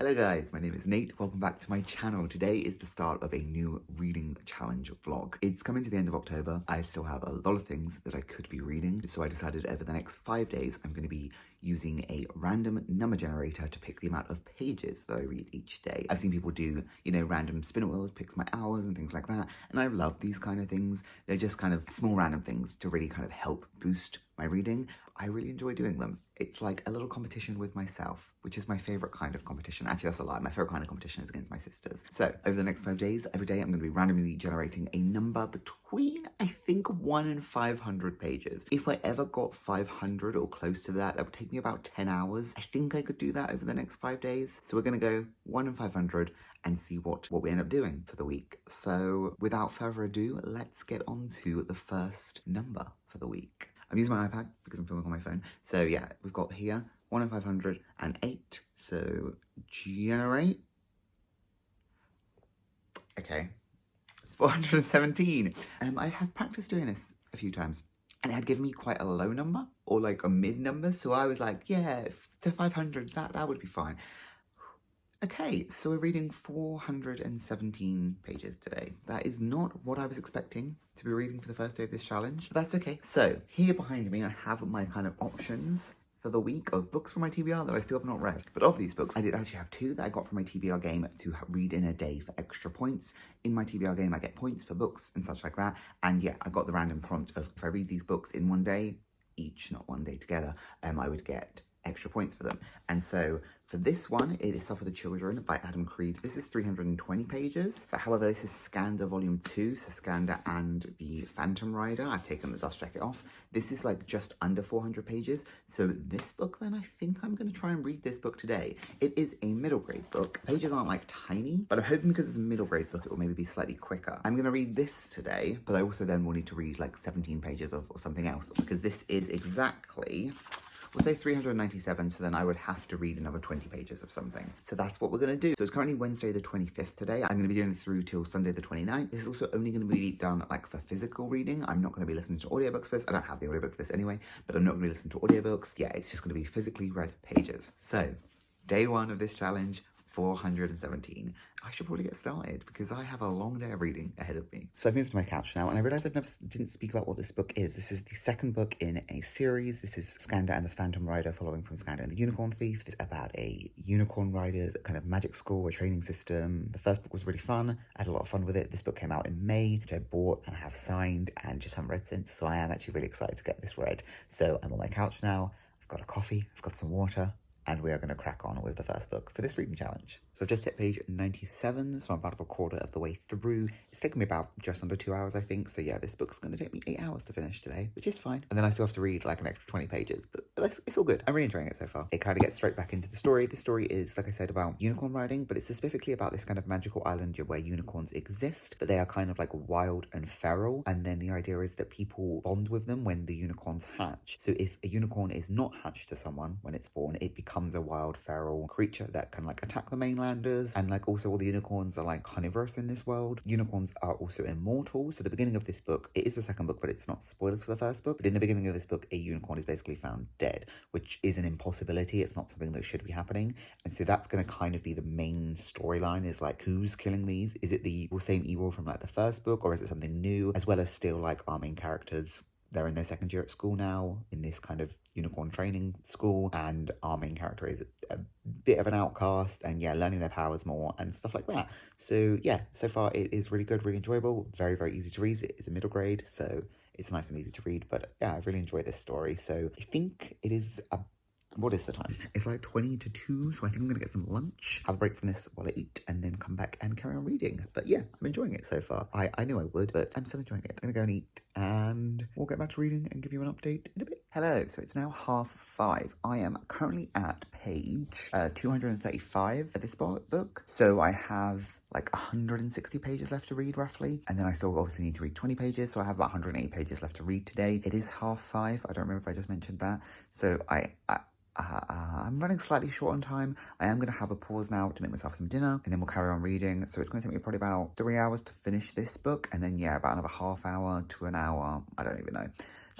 Hello guys, my name is Nate. Welcome back to my channel. Today is the start of a new reading challenge vlog. It's coming to the end of October. I still have a lot of things that I could be reading, so I decided over the next 5 days I'm going to be using a random number generator to pick the amount of pages that I read each day. I've seen people do, random spin wheels, picks my hours and things like that, and I love these kind of things. They're just kind of small random things to really kind of help boost my reading. I really enjoy doing them. It's like a little competition with myself, which is my favorite kind of competition. Actually, that's a lie. My favorite kind of competition is against my sisters. So over the next 5 days, every day I'm going to be randomly generating a number between, I think, 1 and 500 pages. If I ever got 500 or close to that, that would take me about 10 hours. I think I could do that over the next 5 days. So we're going to go 1 and 500 and see what we end up doing for the week. So without further ado, let's get on to the first number for the week. I'm using my iPad because I'm filming on my phone. So yeah, we've got here 1 and 508. So generate. Okay, it's 417. I have practiced doing this a few times, and it had given me quite a low number or like a mid number. So I was like, yeah, to 500, that would be fine. Okay, so we're reading 417 pages today. That is not what I was expecting to be reading for the first day of this challenge, but that's okay. So here behind me, I have my kind of options for the week of books from my TBR that I still have not read. But of these books, I did actually have 2 that I got from my TBR game to read in a day for extra points. In my TBR game, I get points for books and such like that. And yeah, I got the random prompt of if I read these books in one day, each, not one day together, I would get extra points for them. And so for this one, it is Suffer the Children by Adam Creed. This is 320 pages, but however, this is Skandar Volume 2, so Skandar and the Phantom Rider. I've taken the dust jacket off. This is like just under 400 pages. So this book then, I think I'm going to try and read this book today. It is a middle grade book. Pages aren't like tiny, but I'm hoping because it's a middle grade book, it will maybe be slightly quicker. I'm going to read this today, but I also then will need to read like 17 pages of something else, because this is exactly, we'll say 397, so then I would have to read another 20 pages of something. So that's what we're going to do. So it's currently Wednesday the 25th today. I'm going to be doing this through till Sunday the 29th. This is also only going to be done like for physical reading. I'm not going to be listening to audiobooks for this. I don't have the audiobook for this anyway, but I'm not going to be listening to audiobooks. Yeah, it's just going to be physically read pages. So day 1 of this challenge, 417. I should probably get started because I have a long day of reading ahead of me. So I've moved to my couch now, and I realised didn't speak about what this book is. This is the second book in a series. This is Skandar and the Phantom Rider, following from Skandar and the Unicorn Thief. It's about a unicorn rider's kind of magic school, a training system. The first book was really fun. I had a lot of fun with it. This book came out in May, which I bought and have signed and just haven't read since. So I am actually really excited to get this read. So I'm on my couch now. I've got a coffee. I've got some water. And we are going to crack on with the first book for this reading challenge. So I've just hit page 97, so I'm about a quarter of the way through. It's taken me about just under 2 hours, I think. So yeah, this book's going to take me 8 hours to finish today, which is fine. And then I still have to read like an extra 20 pages, but it's all good. I'm really enjoying it so far. It kind of gets straight back into the story. The story is, like I said, about unicorn riding, but it's specifically about this kind of magical island where unicorns exist, but they are kind of like wild and feral. And then the idea is that people bond with them when the unicorns hatch. So if a unicorn is not hatched to someone when it's born, it becomes a wild feral creature that can like attack the mainlanders. And like also all the unicorns are like carnivorous in this world. Unicorns are also immortal. So the beginning of this book, it is the second book, but it's not spoilers for the first book. But in the beginning of this book, a unicorn is basically found dead, which is an impossibility. It's not something that should be happening. And so that's going to kind of be the main storyline, is like, who's killing these? Is it the same evil from like the first book, or is it something new? As well as still like our main characters, they're in their second year at school now, in this kind of unicorn training school, and our main character is a bit of an outcast, and yeah, learning their powers more and stuff like that. So yeah, so far it is really good, really enjoyable, very, very easy to read. It's a middle grade, so it's nice and easy to read, but yeah, I really enjoy this story. So I think it is what is the time? It's like 20 to 2, so I think I'm going to get some lunch, have a break from this while I eat, and then come back and carry on reading. But yeah, I'm enjoying it so far. I knew I would, but I'm still enjoying it. I'm going to go and eat, and we'll get back to reading and give you an update in a bit. Hello, so it's now 5:30. I am currently at page 235 of this book. So I have like 160 pages left to read roughly, and then I still obviously need to read 20 pages, so I have about 180 pages left to read today. It is 5:30. I don't remember if I just mentioned that. So I'm running slightly short on time. I am going to have a pause now to make myself some dinner, and then we'll carry on reading. So it's going to take me probably about 3 hours to finish this book, and then yeah, about another half hour to an hour. I don't even know.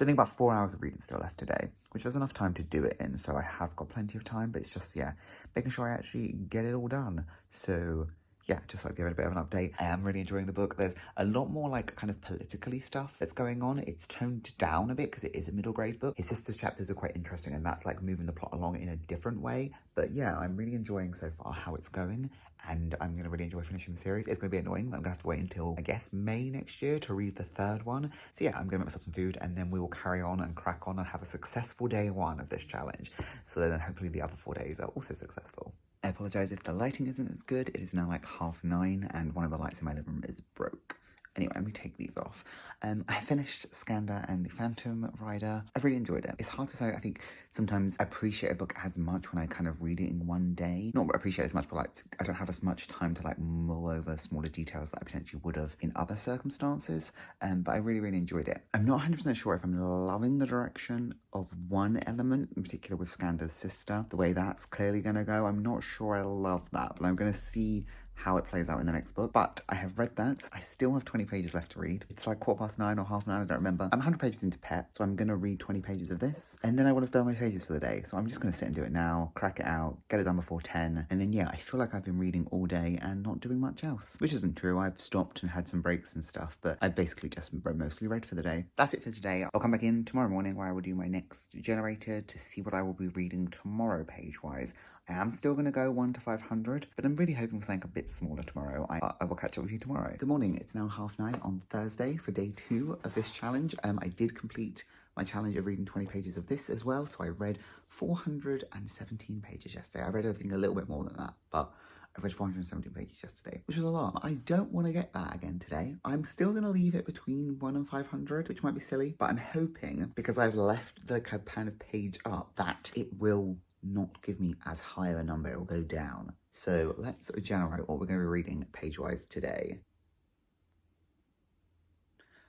So I think about 4 hours of reading still left today, which is enough time to do it in. So I have got plenty of time, but it's just, yeah, making sure I actually get it all done. So yeah, just like give it a bit of an update. I am really enjoying the book. There's a lot more like kind of politically stuff that's going on. It's toned down a bit because it is a middle grade book. His sister's chapters are quite interesting, and that's like moving the plot along in a different way. But yeah, I'm really enjoying so far how it's going, and I'm going to really enjoy finishing the series. It's going to be annoying. I'm going to have to wait until, I guess, May next year to read the third one. So yeah, I'm going to make myself some food, and then we will carry on and crack on and have a successful day one of this challenge. So then hopefully the other 4 days are also successful. I apologise if the lighting isn't as good. It is now like 9:30 and one of the lights in my living room is broke. Anyway, let me take these off. I finished Skandar and the Phantom Rider. I've really enjoyed it. It's hard to say. I think sometimes I appreciate a book as much when I kind of read it in one day. Not appreciate as much, but like I don't have as much time to like mull over smaller details that I potentially would have in other circumstances. But I really, really enjoyed it. I'm not 100% sure if I'm loving the direction of one element, in particular with Skandar's sister, the way that's clearly going to go. I'm not sure I love that, but I'm going to see how it plays out in the next book. But I have read that. I still have 20 pages left to read. It's like 9:15 or 9:30, I don't remember. I'm 100 pages into Pet, so I'm going to read 20 pages of this, and then I will have done my pages for the day. So I'm just going to sit and do it now, crack it out, get it done before 10, and then yeah, I feel like I've been reading all day and not doing much else, which isn't true. I've stopped and had some breaks and stuff, but I've basically just mostly read for the day. That's it for today. I'll come back in tomorrow morning where I will do my next generator to see what I will be reading tomorrow page-wise. I am still going to go 1 to 500, but I'm really hoping for something a bit smaller tomorrow. I will catch up with you tomorrow. Good morning. It's now 9:30 on Thursday for day 2 of this challenge. I did complete my challenge of reading 20 pages of this as well. So I read 417 pages yesterday. I read everything a little bit more than that, but I read 417 pages yesterday, which was a lot. I don't want to get that again today. I'm still going to leave it between 1 and 500, which might be silly, but I'm hoping, because I've left the kind of page up, that it will not give me as high a number. It will go down. So let's generate what we're going to be reading page-wise today.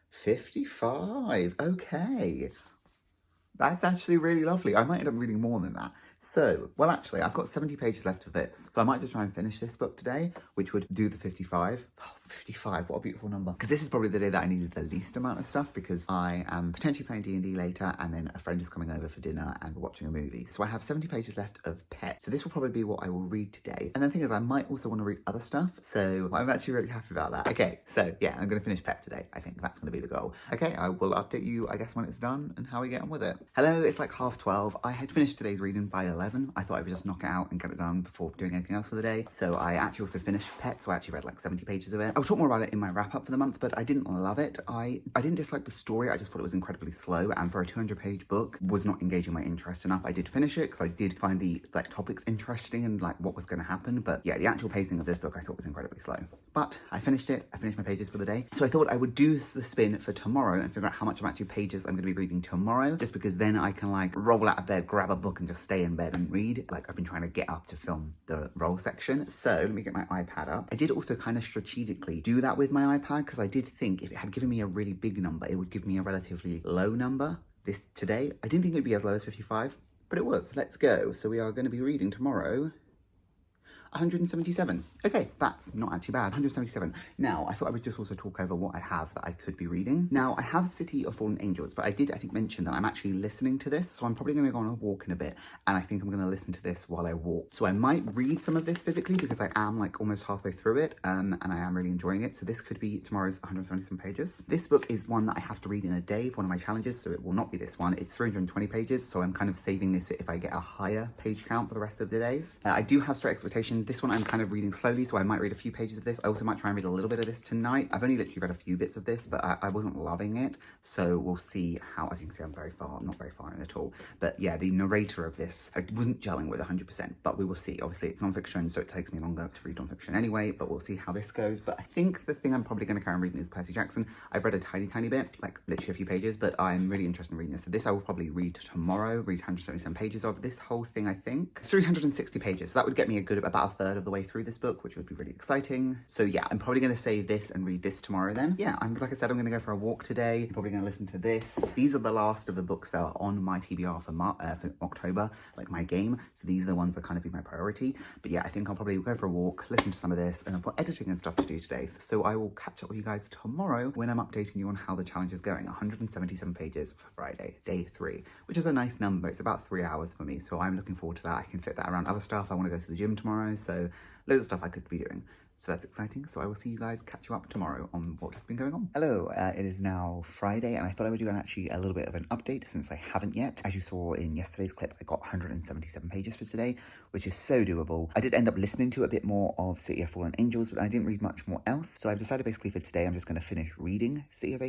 55. Okay. That's actually really lovely. I might end up reading more than that. So, well, actually, I've got 70 pages left of this. So I might just try and finish this book today, which would do the 55. Oh, 55, what a beautiful number. Because this is probably the day that I needed the least amount of stuff, because I am potentially playing D&D later, and then a friend is coming over for dinner and we're watching a movie. So I have 70 pages left of Pet. So this will probably be what I will read today. And the thing is, I might also want to read other stuff. So I'm actually really happy about that. Okay, so yeah, I'm going to finish Pet today. I think that's going to be the goal. Okay, I will update you, I guess, when it's done and how we get on with it. Hello, it's like 12:30. I had finished today's reading by 11. I thought I would just knock it out and get it done before doing anything else for the day. So I actually also finished Pet, so I actually read like 70 pages of it. I'll talk more about it in my wrap-up for the month, but I didn't love it. I didn't dislike the story, I just thought it was incredibly slow, and for a 200-page book, was not engaging my interest enough. I did finish it, because I did find the like topics interesting and like what was going to happen, but yeah, the actual pacing of this book I thought was incredibly slow. But I finished it, I finished my pages for the day, so I thought I would do the spin for tomorrow and figure out how much of actually pages I'm going to be reading tomorrow, just because then I can like roll out of bed, grab a book and just stay in bed and read. Like I've been trying to get up to film the roll section. So let me get my iPad up. I did also kind of strategically do that with my iPad, because I did think if it had given me a really big number, it would give me a relatively low number. This today, I didn't think it would be as low as 55, but it was. Let's go. So we are going to be reading tomorrow 177. Okay, that's not actually bad. 177. Now, I thought I would just also talk over what I have that I could be reading. Now, I have City of Fallen Angels, but I did, I think, mention that I'm actually listening to this, so I'm probably going to go on a walk in a bit, and I think I'm going to listen to this while I walk. So I might read some of this physically, because I am like almost halfway through it, and I am really enjoying it. So this could be tomorrow's 177 pages. This book is one that I have to read in a day for one of my challenges, so it will not be this one. It's 320 pages, so I'm kind of saving this if I get a higher page count for the rest of the days. I do have Straight Expectations. This one I'm kind of reading slowly, so I might read a few pages of this. I also might try and read a little bit of this tonight. I've only literally read a few bits of this, but I wasn't loving it, so we'll see how. As you can see, I'm not very far in at all. But yeah, the narrator of this, I wasn't gelling with 100%, but we will see. Obviously, it's non-fiction, so it takes me longer to read non-fiction anyway, but we'll see how this goes. But I think the thing I'm probably going to carry on reading is Percy Jackson. I've read a tiny bit, like literally a few pages, but I'm really interested in reading this. So this I will probably read tomorrow, read 177 pages of. This whole thing, I think, 360 pages. So that would get me about a a third of the way through this book, which would be really exciting. So yeah, I'm probably going to save this and read this tomorrow then. Yeah, like I said, I'm going to go for a walk today. I'm probably going to listen to this. These are the last of the books that are on my TBR for October, like my game. So these are the ones that kind of be my priority. But yeah, I think I'll probably go for a walk, listen to some of this, and I've got editing and stuff to do today. So I will catch up with you guys tomorrow when I'm updating you on how the challenge is going. 177 pages for Friday, day 3, which is a nice number. It's about 3 hours for me, so I'm looking forward to that. I can fit that around other stuff. I want to go to the gym tomorrow, so loads of stuff I could be doing. So that's exciting. So I will see you guys, catch you up tomorrow on what has been going on. Hello, it is now Friday, and I thought I would do actually a little bit of an update since I haven't yet. As you saw in yesterday's clip, I got 177 pages for today, which is so doable. I did end up listening to a bit more of City of Fallen Angels, but I didn't read much more else. So I've decided basically for today, I'm just going to finish reading City of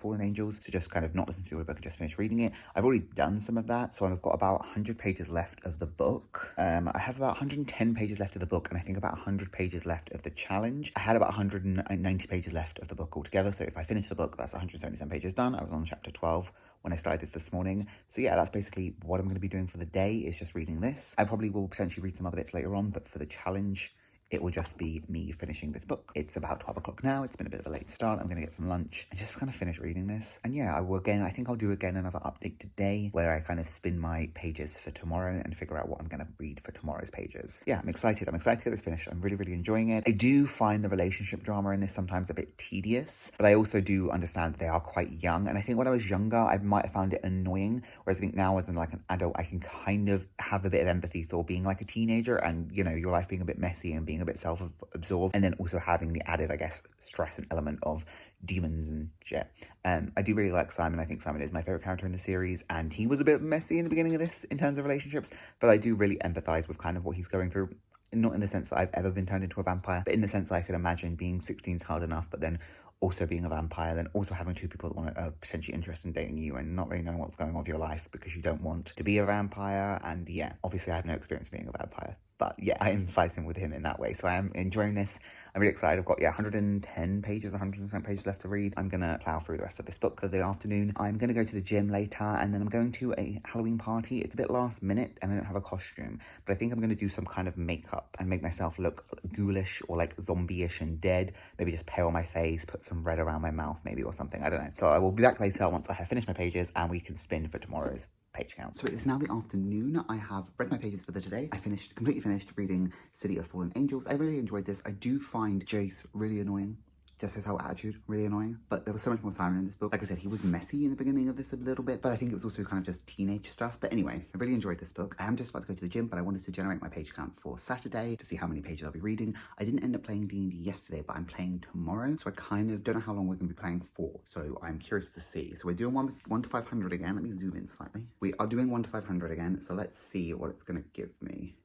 Fallen Angels, to just kind of not listen to the book and just finish reading it. I've already done some of that, so I've got about 100 pages left of the book. I have about 110 pages left of the book, and I think about 100 pages left of the challenge. I had about 190 pages left of the book altogether, so if I finish the book, that's 177 pages done. I was on chapter 12 when I started this morning. So yeah, that's basically what I'm going to be doing for the day, is just reading this. I probably will potentially read some other bits later on, but for the challenge, it will just be me finishing this book. It's about 12 o'clock now. It's been a bit of a late start. I'm going to get some lunch and just kind of finish reading this. And yeah, I think I'll do another update today where I kind of spin my pages for tomorrow and figure out what I'm going to read for tomorrow's pages. Yeah, I'm excited. I'm excited to get this finished. I'm really, really enjoying it. I do find the relationship drama in this sometimes a bit tedious, but I also do understand that they are quite young. And I think when I was younger, I might have found it annoying. Whereas I think now as an adult, I can kind of have a bit of empathy for being like a teenager and, you know, your life being a bit messy and being a bit self-absorbed, and then also having the added, I guess, stress and element of demons and shit. I do really like Simon. I think Simon is my favorite character in the series, and he was a bit messy in the beginning of this in terms of relationships, but I do really empathize with kind of what he's going through. Not in the sense that I've ever been turned into a vampire, but in the sense I could imagine being 16 is hard enough, but then also being a vampire, then also having two people that want to potentially interested in dating you and not really knowing what's going on with your life because you don't want to be a vampire. And yeah, obviously I have no experience being a vampire, but yeah, I empathize with him in that way. So I am enjoying this. I'm really excited. I've got 110 pages, 100% pages left to read. I'm gonna plow through the rest of this book for the afternoon. I'm gonna go to the gym later, and then I'm going to a Halloween party. It's a bit last minute and I don't have a costume, but I think I'm gonna do some kind of makeup and make myself look ghoulish or like zombie-ish and dead. Maybe just pale my face, put some red around my mouth maybe, or something. I don't know. So I will be back later once I have finished my pages and we can spin for tomorrow's page count. So it is now the afternoon. I have read my pages for the today. I completely finished reading City of Fallen Angels. I really enjoyed this. I do find Jace really annoying. Just his whole attitude, really annoying. But there was so much more Simon in this book. Like I said, he was messy in the beginning of this a little bit, but I think it was also kind of just teenage stuff. But anyway, I really enjoyed this book. I am just about to go to the gym, but I wanted to generate my page count for Saturday to see how many pages I'll be reading. I didn't end up playing D&D yesterday, but I'm playing tomorrow. So I kind of don't know how long we're going to be playing for. So I'm curious to see. So we're doing 1 to 500 again. Let me zoom in slightly. We are doing 1 to 500 again. So let's see what it's going to give me.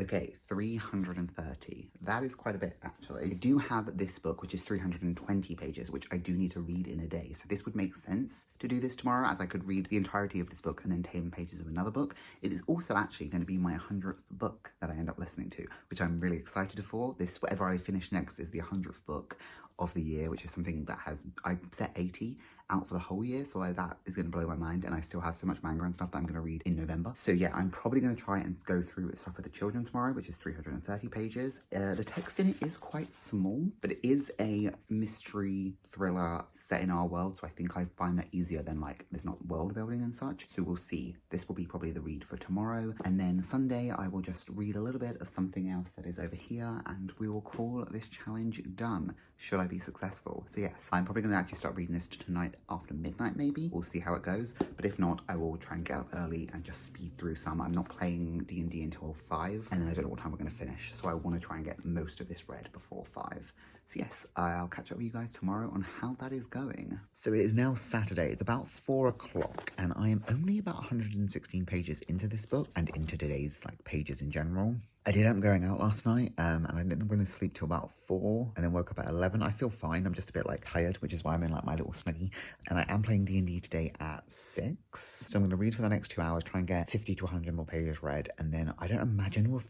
Okay, 330. That is quite a bit, actually. I do have this book, which is 320 pages, which I do need to read in a day. So this would make sense to do this tomorrow, as I could read the entirety of this book and then 10 pages of another book. It is also actually going to be my 100th book that I end up listening to, which I'm really excited for. This, whatever I finish next, is the 100th book of the year, which is something that I set 80 out for the whole year, so that is going to blow my mind, and I still have so much manga and stuff that I'm going to read in November. So yeah, I'm probably going to try and go through stuff for the children tomorrow, which is 330 pages. The text in it is quite small, but it is a mystery thriller set in our world, so I think I find that easier than there's not world building and such. So we'll see. This will be probably the read for tomorrow, and then Sunday I will just read a little bit of something else that is over here, and we will call this challenge done, should I be successful. So yes, I'm probably going to actually start reading this tonight after midnight maybe. We'll see how it goes, but if not, I will try and get up early and just speed through some. I'm not playing D&D until 5, and then I don't know what time we're going to finish, so I want to try and get most of this read before 5. So yes, I'll catch up with you guys tomorrow on how that is going. So it is now Saturday. It's about 4 o'clock, and I am only about 116 pages into this book and into today's pages in general. I did end up going out last night, and I didn't go to sleep till about 4, and then woke up at 11. I feel fine. I'm just a bit tired, which is why I'm in my little snuggie. And I am playing D&D today at 6. So I'm going to read for the next 2 hours, try and get 50 to 100 more pages read, and then I don't imagine we'll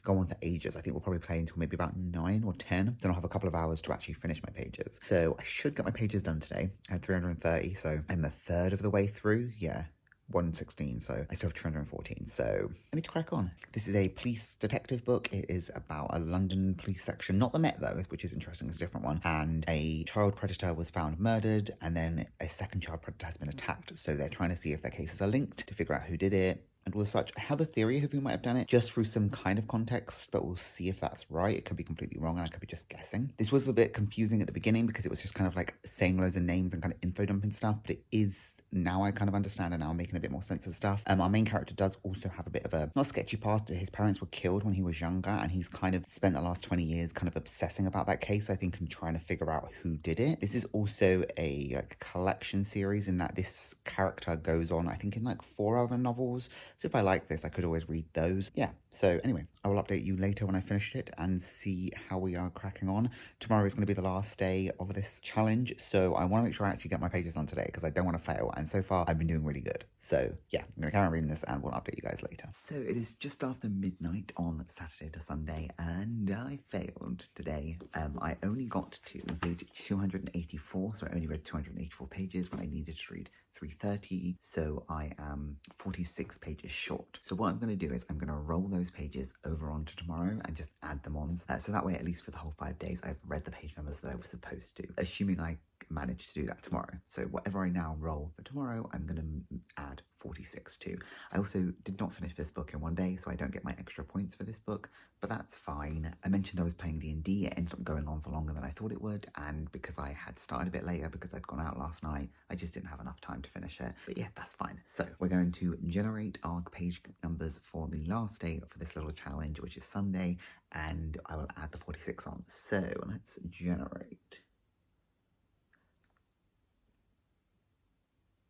go on for ages. I think we'll probably play until maybe about 9 or 10. Then I'll have a couple of hours to actually finish my pages. So I should get my pages done today at 330. So I'm a third of the way through. Yeah. 116, so I still have 214, so I need to crack on. This is a police detective book. It is about a London police section, not the Met though, which is interesting, it's a different one, and a child predator was found murdered, and then a second child predator has been attacked, so they're trying to see if their cases are linked to figure out who did it, and all such. I have a theory of who might have done it, just through some kind of context, but we'll see if that's right. It could be completely wrong, and I could be just guessing. This was a bit confusing at the beginning, because it was just kind of like saying loads of names and kind of info dumping stuff, but it is, now I kind of understand, and now I'm making a bit more sense of stuff. Our main character does also have a bit of a, not sketchy past, but his parents were killed when he was younger, and he's kind of spent the last 20 years kind of obsessing about that case, I think, and trying to figure out who did it. This is also a like collection series, in that this character goes on, I think, in like 4 other novels. So if I like this, I could always read those. Yeah, so anyway, I will update you later when I finished it and see how we are cracking on. Tomorrow is going to be the last day of this challenge, so I want to make sure I actually get my pages on today, because I don't want to fail, and so far I've been doing really good. So yeah, I'm going to carry on reading this and we'll update you guys later. So it is just after midnight on Saturday to Sunday, and I failed today. I only got to page 284, so I only read 284 pages when I needed to read 330, so I am 46 pages short. So what I'm going to do is I'm going to roll those pages over onto tomorrow and just add them on, so that way, at least for the whole 5 days, I've read the page numbers that I was supposed to, assuming I manage to do that tomorrow. So whatever I now roll for tomorrow, I'm going to add 46 to. I also did not finish this book in one day, so I don't get my extra points for this book, but that's fine. I mentioned I was playing D&D. It ended up going on for longer than I thought it would, and because I had started a bit later because I'd gone out last night, I just didn't have enough time to finish it. But yeah, that's fine. So we're going to generate our page numbers for the last day for this little challenge, which is Sunday, and I will add the 46 on. So let's generate.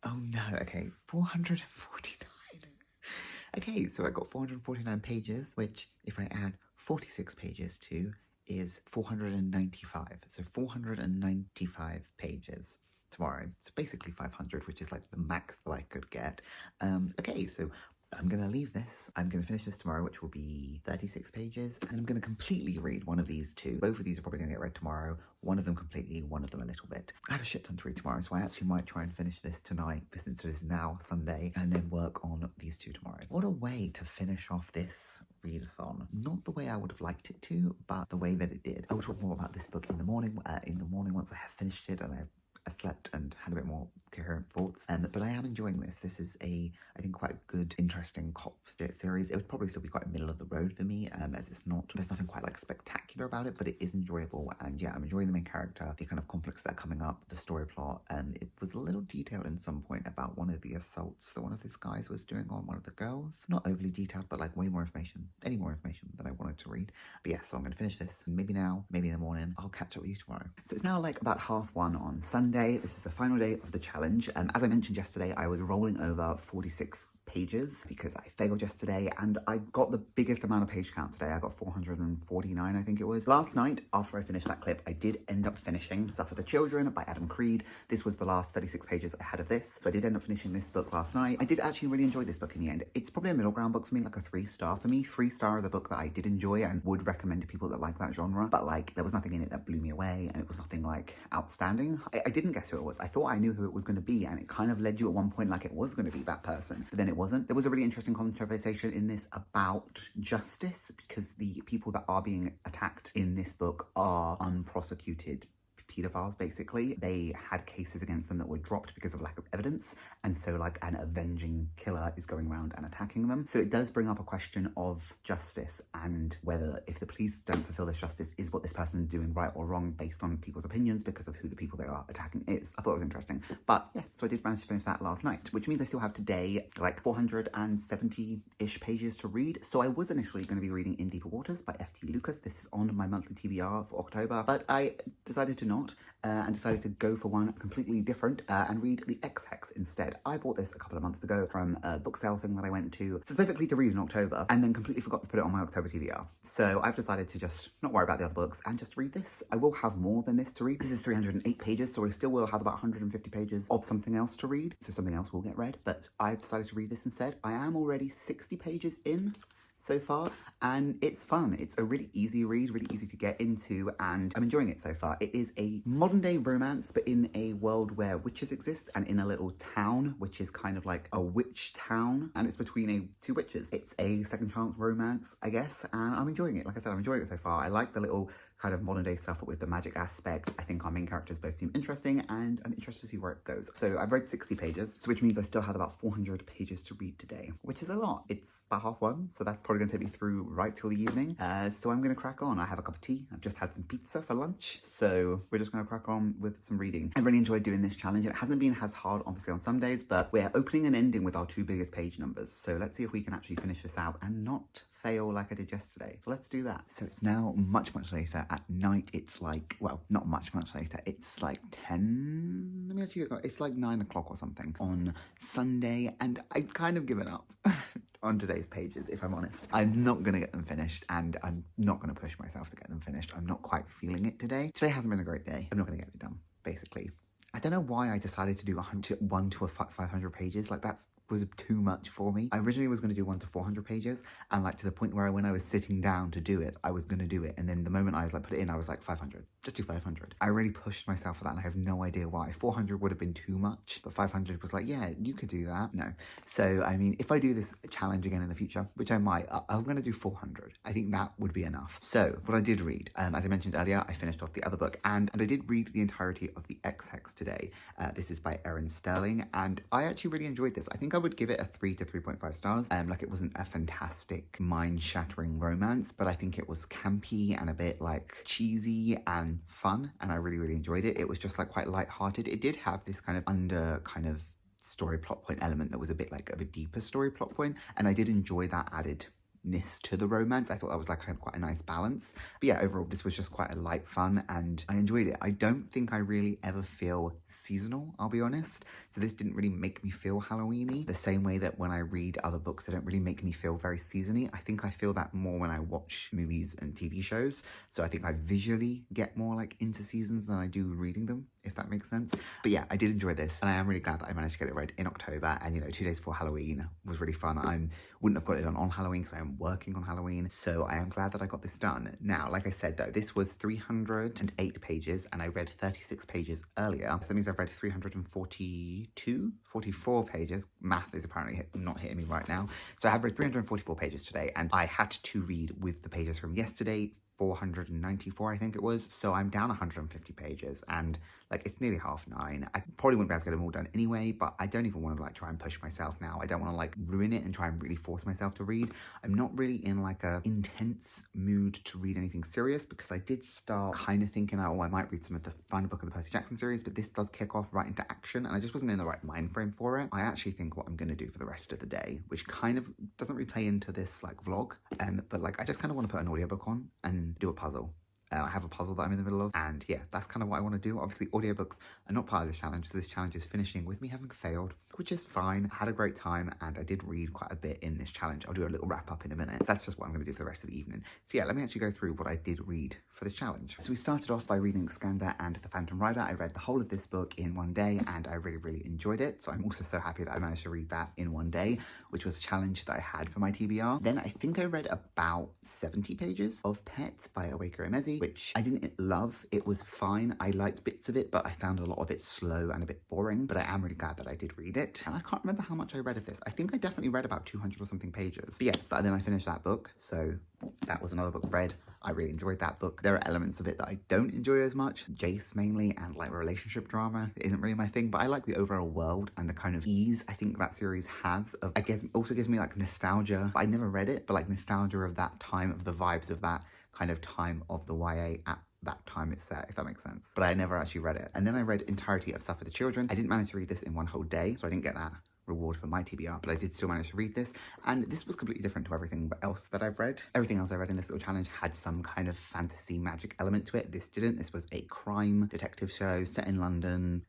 Oh no, okay, 449. Okay, so I got 449 pages, which if I add 46 pages to is 495. So 495 pages tomorrow. So basically 500, which is like the max that I could get. Okay, so I'm going to leave this. I'm going to finish this tomorrow, which will be 36 pages, and I'm going to completely read one of these two. Both of these are probably going to get read tomorrow. One of them completely, one of them a little bit. I have a shit ton to read tomorrow, so I actually might try and finish this tonight, since it is now Sunday, and then work on these two tomorrow. What a way to finish off this readathon. Not the way I would have liked it to, but the way that it did. I will talk more about this book in the morning once I have finished it and I slept and had a bit more coherent thoughts, but I am enjoying this. This is I think, quite a good, interesting cop series. It would probably still be quite middle of the road for me, as there's nothing quite like spectacular about it, but it is enjoyable, and yeah, I'm enjoying the main character, the kind of conflicts that are coming up, the story plot, and it was a little detailed in some point about one of the assaults that one of these guys was doing on one of the girls. Not overly detailed, but like any more information than I wanted to read. But yeah, so I'm going to finish this, maybe now, maybe in the morning. I'll catch up with you tomorrow. So it's now like about 1:30 on Sunday. This is the final day of the challenge. As I mentioned yesterday, I was rolling over 46 pages because I failed yesterday, and I got the biggest amount of page count today. I got 449, I think it was. Last night, after I finished that clip, I did end up finishing Suffer the Children by Adam Creed. This was the last 36 pages I had of this, so I did end up finishing this book last night. I did actually really enjoy this book in the end. It's probably a middle ground book for me, like a 3-star for me. 3-star of the book that I did enjoy and would recommend to people that like that genre, but like there was nothing in it that blew me away, and it was nothing like outstanding. I didn't guess who it was. I thought I knew who it was going to be, and it kind of led you at one point like it was going to be that person, but then it wasn't. There was a really interesting conversation in this about justice, because the people that are being attacked in this book are unprosecuted pedophiles, basically. They had cases against them that were dropped because of lack of evidence, and so like an avenging killer is going around and attacking them. So it does bring up a question of justice, and whether, if the police don't fulfill this justice, is what this person is doing right or wrong based on people's opinions because of who the people they are attacking is. I thought it was interesting. But yeah, so I did manage to finish that last night, which means I still have today like 470-ish pages to read. So I was initially going to be reading In Deeper Waters by F.T. Lucas. This is on my monthly TBR for October, but I decided to not, and decided to go for one completely different and read The Ex-Hex instead. I bought this a couple of months ago from a book sale thing that I went to, specifically to read in October, and then completely forgot to put it on my October TBR. So I've decided to just not worry about the other books and just read this. I will have more than this to read. This is 308 pages, so I still will have about 150 pages of something else to read, so something else will get read, but I've decided to read this instead. I am already 60 pages in so far, and it's fun. It's a really easy read, really easy to get into, and I'm enjoying it so far. It is a modern day romance, but in a world where witches exist and in a little town, which is kind of like a witch town, and it's between two witches. It's a second chance romance, I guess, and I'm enjoying it. Like I said, I'm enjoying it so far. I like the little kind of modern day stuff, but with the magic aspect. I think our main characters both seem interesting, and I'm interested to see where it goes. So I've read 60 pages, which means I still have about 400 pages to read today, which is a lot. It's about 1:30, so that's probably going to take me through right till the evening. So I'm going to crack on. I have a cup of tea. I've just had some pizza for lunch, so we're just going to crack on with some reading. I really enjoyed doing this challenge. It hasn't been as hard, obviously, on some days, but we're opening and ending with our 2 biggest page numbers. So let's see if we can actually finish this out and not fail like I did yesterday. So let's do that. So it's now much later at night. It's like, well, not much later. It's like 10, let me actually go, it's like 9 o'clock or something on Sunday, and I've kind of given up on today's pages, if I'm honest. I'm not going to get them finished, and I'm not going to push myself to get them finished. I'm not quite feeling it today. Today hasn't been a great day. I'm not going to get it done, basically. I don't know why I decided to do 1 to 500 pages. Like, that's was too much for me. I originally was going to do 1 to 400 pages, and like to the point where when I was sitting down to do it, I was going to do it, and then the moment I was like put it in, I was like 500. Just do 500. I really pushed myself for that, and I have no idea why. 400 would have been too much, but 500 was like, yeah, you could do that. No. So I mean, if I do this challenge again in the future, which I might, I'm going to do 400. I think that would be enough. So what I did read, as I mentioned earlier, I finished off the other book, and I did read the entirety of the X-Hex today. This is by Erin Sterling, and I actually really enjoyed this. I think I would give it a 3 to 3.5 stars. Like, it wasn't a fantastic mind-shattering romance, but I think it was campy and a bit like cheesy and fun, and I really enjoyed it. It was just like quite light-hearted. It did have this kind of story plot point element that was a bit like of a deeper story plot point, and I did enjoy that added to the romance. I thought that was like quite a nice balance. But yeah, overall this was just quite a light fun, and I enjoyed it. I don't think I really ever feel seasonal, I'll be honest. So this didn't really make me feel Halloween-y the same way that when I read other books they don't really make me feel very season-y. I think I feel that more when I watch movies and TV shows. So I think I visually get more like into seasons than I do reading them, if that makes sense. But yeah, I did enjoy this, and I am really glad that I managed to get it read in October, and 2 days before Halloween was really fun. I wouldn't have got it done on Halloween because I am working on Halloween, so I am glad that I got this done. Now, like I said though, this was 308 pages, and I read 36 pages earlier, so that means I've read 44 pages. Math is apparently not hitting me right now. So I have read 344 pages today, and I had to read with the pages from yesterday, 494 I think it was, so I'm down 150 pages, and like it's nearly 9:30. I probably wouldn't be able to get them all done anyway, but I don't even want to like try and push myself now. I don't want to like ruin it and try and really force myself to read. I'm not really in like a intense mood to read anything serious, because I did start kind of thinking, oh, I might read some of the final book of the Percy Jackson series, but this does kick off right into action, and I just wasn't in the right mind frame for it. I actually think what I'm going to do for the rest of the day, which kind of doesn't really play into this like vlog, but like I just kind of want to put an audiobook on and do a puzzle. I have a puzzle that I'm in the middle of, and yeah, that's kind of what I want to do. Obviously, audiobooks are not part of this challenge, so this challenge is finishing with me having failed, which is fine. I had a great time, and I did read quite a bit in this challenge. I'll do a little wrap up in a minute. That's just what I'm going to do for the rest of the evening. So yeah, let me actually go through what I did read for the challenge. So we started off by reading Skander and the Phantom Rider. I read the whole of this book in one day, and I really enjoyed it. So I'm also so happy that I managed to read that in one day, which was a challenge that I had for my TBR. Then I think I read about 70 pages of Pets by Aweka Emezi, which I didn't love. It was fine. I liked bits of it, but I found a lot of it slow and a bit boring. But I am really glad that I did read it. And I can't remember how much I read of this. I think I definitely read about 200 or something pages. But yeah, but then I finished that book. So that was another book read. I really enjoyed that book. There are elements of it that I don't enjoy as much. Jace mainly, and like relationship drama isn't really my thing, but I like the overall world and the kind of ease I think that series has of, I guess, also gives me like nostalgia. I never read it, but like nostalgia of that time, of the vibes of that kind of time of the YA at that time it's set, if that makes sense. But I never actually read it. And then I read entirety of Stuff for the Children. I didn't manage to read this in one whole day, so I didn't get that reward for my TBR, but I did still manage to read this, and this was completely different to everything else that I've read. Everything else I read in this little challenge had some kind of fantasy magic element to it. This didn't. This was a crime detective show set in London.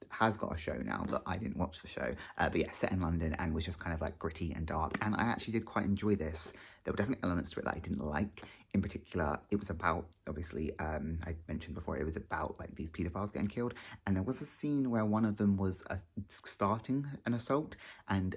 Has got a show now, but I didn't watch the show. But yeah, set in London, and was just kind of like gritty and dark, and I actually did quite enjoy this. There were definitely elements to it that I didn't like. In particular, it was about, obviously, I mentioned before, it was about like these paedophiles getting killed, and there was a scene where one of them was starting an assault, and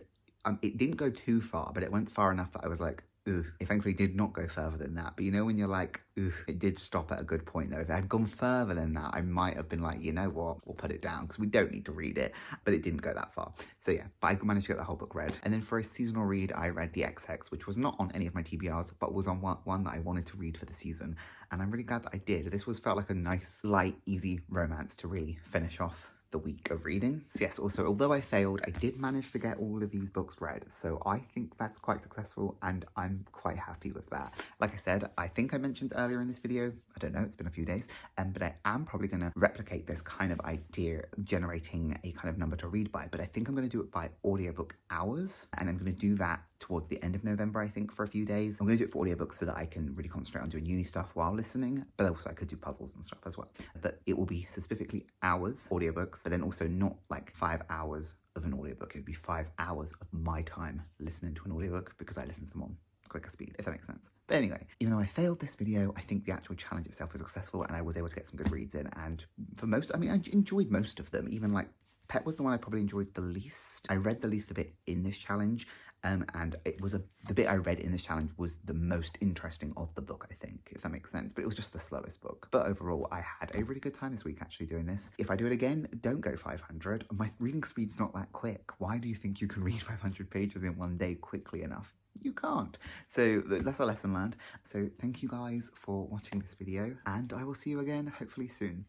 it didn't go too far, but it went far enough that I was like, ugh. It thankfully did not go further than that. But you know when you're like, ugh, it did stop at a good point though. If it had gone further than that, I might have been like, you know what, we'll put it down because we don't need to read it. But it didn't go that far. So yeah, but I managed to get the whole book read. And then for a seasonal read, I read The XX, which was not on any of my TBRs, but was on one that I wanted to read for the season. And I'm really glad that I did. This felt like a nice, light, easy romance to really finish off the week of reading. So yes, also, although I failed, I did manage to get all of these books read. So I think that's quite successful and I'm quite happy with that. Like I said, I think I mentioned earlier in this video, I don't know, it's been a few days, but I am probably going to replicate this kind of idea, generating a kind of number to read by, but I think I'm going to do it by audiobook hours. And I'm going to do that towards the end of November, I think, for a few days. I'm going to do it for audiobooks so that I can really concentrate on doing uni stuff while listening, but also I could do puzzles and stuff as well. But it will be specifically hours audiobooks, but then also not like 5 hours of an audiobook. It would be 5 hours of my time listening to an audiobook because I listen to them on quicker speed, if that makes sense. But anyway, even though I failed this video, I think the actual challenge itself was successful and I was able to get some good reads in. And for most, I mean, I enjoyed most of them. Even like Pet was the one I probably enjoyed the least. I read the least of it in this challenge. And it was the bit I read in this challenge was the most interesting of the book, I think, if that makes sense. But it was just the slowest book. But overall, I had a really good time this week actually doing this. If I do it again, don't go 500. My reading speed's not that quick. Why do you think you can read 500 pages in one day quickly enough? You can't. So that's a lesson learned. So thank you guys for watching this video, and I will see you again hopefully soon.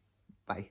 Bye.